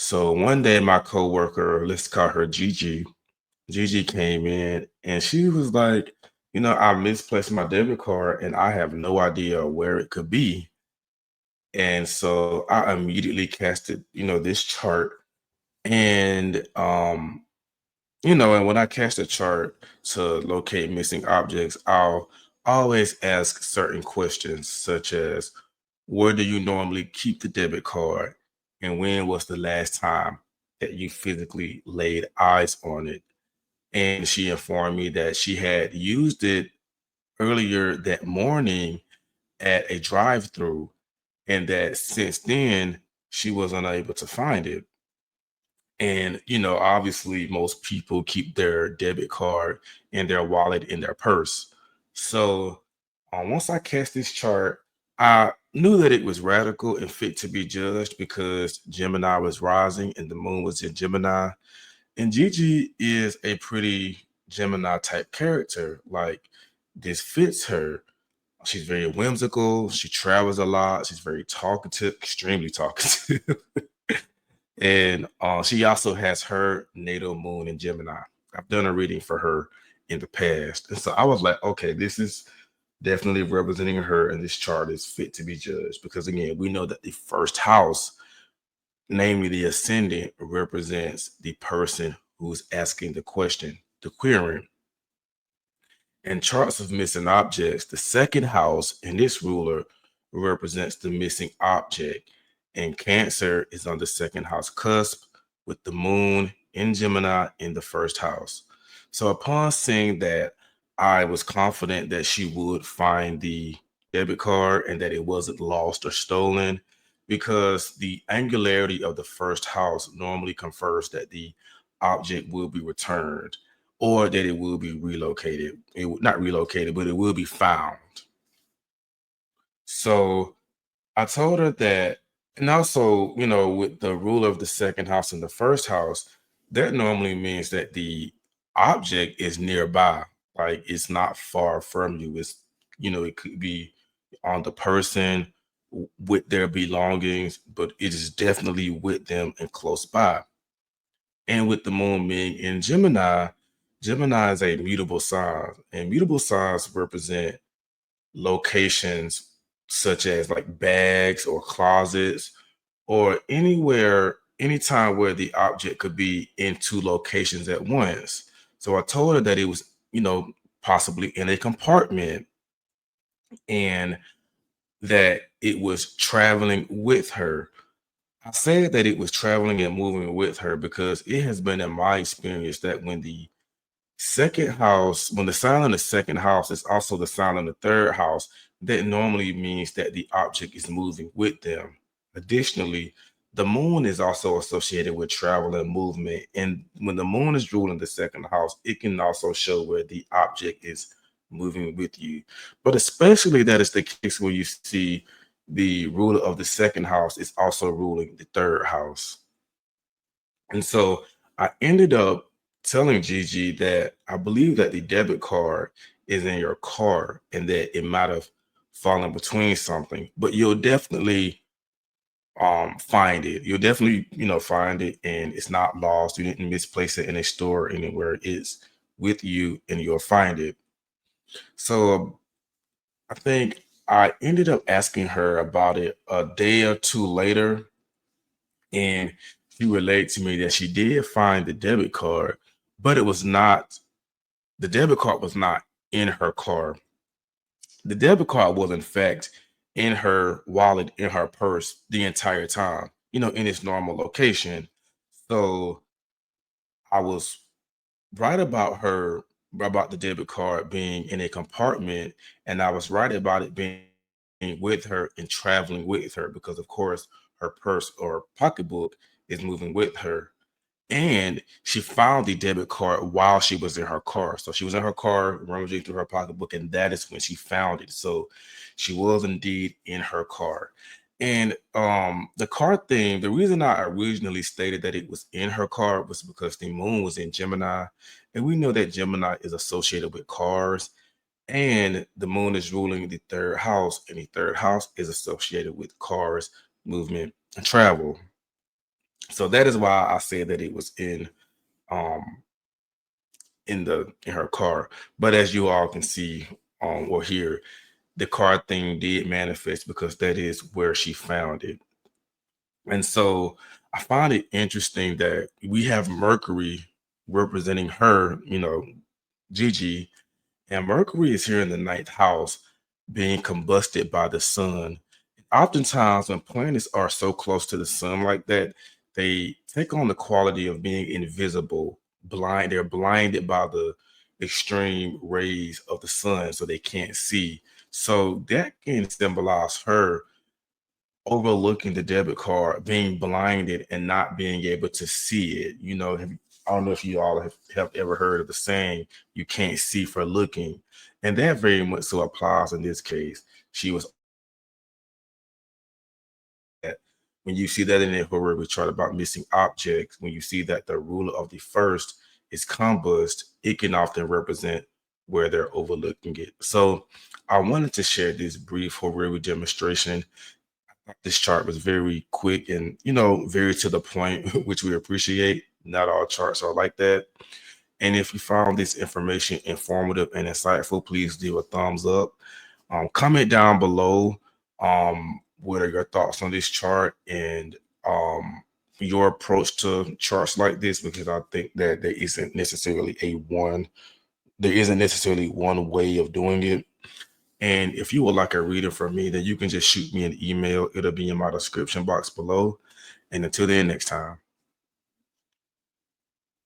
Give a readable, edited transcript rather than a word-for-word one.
So one day my coworker, let's call her Gigi, Gigi came in and she was like, I misplaced my debit card and I have no idea where it could be. And so I immediately casted, this chart and and when I cast a chart to locate missing objects, I'll always ask certain questions such as where do you normally keep the debit card? And when was the last time that you physically laid eyes on it? And she informed me that she had used it earlier that morning at a drive-through, and that since then she was unable to find it. And obviously most people keep their debit card in their wallet in their purse. So once I cast this chart, I knew that it was radical and fit to be judged because Gemini was rising and the moon was in Gemini. And Gigi is a pretty Gemini type character. Like, this fits her. She's very whimsical. She travels a lot. She's very talkative, extremely talkative. And she also has her natal moon in Gemini. I've done a reading for her in the past. And so I was like, okay, this is definitely representing her, and this chart is fit to be judged. Because again, we know that the first house, namely the ascendant, represents the person who's asking the question, the querying. In charts of missing objects, the second house in this ruler represents the missing object, and Cancer is on the second house cusp with the moon in Gemini in the first house. So, upon seeing that, I was confident that she would find the debit card and that it wasn't lost or stolen because the angularity of the first house normally confers that the object will be returned or that it will be relocated. Not relocated, but it will be found. So I told her that, and also, with the ruler of the second house and the first house, that normally means that the object is nearby, like it's not far from you. It could be on the person with their belongings, but it is definitely with them and close by. And with the moon being in Gemini, Gemini is a mutable sign, and mutable signs represent locations such as like bags or closets or anywhere, anytime where the object could be in two locations at once. So I told her that it was, possibly in a compartment and that it was traveling with her. I said that it was traveling and moving with her because it has been in my experience that when the second house, when the sign in the second house is also the sign in the third house, that normally means that the object is moving with them. Additionally, the moon is also associated with travel and movement. And when the moon is ruling the second house, it can also show where the object is moving with you. But especially that is the case when you see the ruler of the second house is also ruling the third house. And so I ended up telling Gigi that I believe that the debit card is in your car and that it might have fallen between something, but you'll definitely find it. You'll definitely, find it and it's not lost. You didn't misplace it in a store or anywhere. It's with you and you'll find it. So I think I ended up asking her about it a day or two later, and she relayed to me that she did find the debit card, but the debit card was not in her car. The debit card was, in fact, in her wallet, in her purse the entire time, in its normal location. So I was right about the debit card being in a compartment, and I was right about it being with her and traveling with her because, of course, her purse or pocketbook is moving with her. And she found the debit card while she was in her car. So she was in her car, rummaging through her pocketbook, and that is when she found it. So she was indeed in her car. And the car thing, the reason I originally stated that it was in her car was because the moon was in Gemini. And we know that Gemini is associated with cars. And the moon is ruling the third house, and the third house is associated with cars, movement, and travel. So that is why I said that it was um in her car. But as you all can see or hear, the car thing did manifest because that is where she found it. And so I find it interesting that we have Mercury representing her, Gigi, and Mercury is here in the ninth house being combusted by the sun. Oftentimes, when planets are so close to the sun like that, they take on the quality of being invisible, blind. They're blinded by the extreme rays of the sun, so they can't see. So that can symbolize her overlooking the debit card, being blinded and not being able to see it. I don't know if you all have ever heard of the saying, you can't see for looking. And that very much so applies in this case. She was at, when you see that in the horary chart about missing objects, when you see that the ruler of the first is combust, it can often represent where they're overlooking it. So I wanted to share this brief horary demonstration. This chart was very quick and very to the point, which we appreciate. Not all charts are like that. And if you found this information informative and insightful, please do a thumbs up. Comment down below what are your thoughts on this chart and your approach to charts like this, because I think that there isn't necessarily one way of doing it. And if you would like a reader from me, then you can just shoot me an email. It'll be in my description box below. And until then, next time.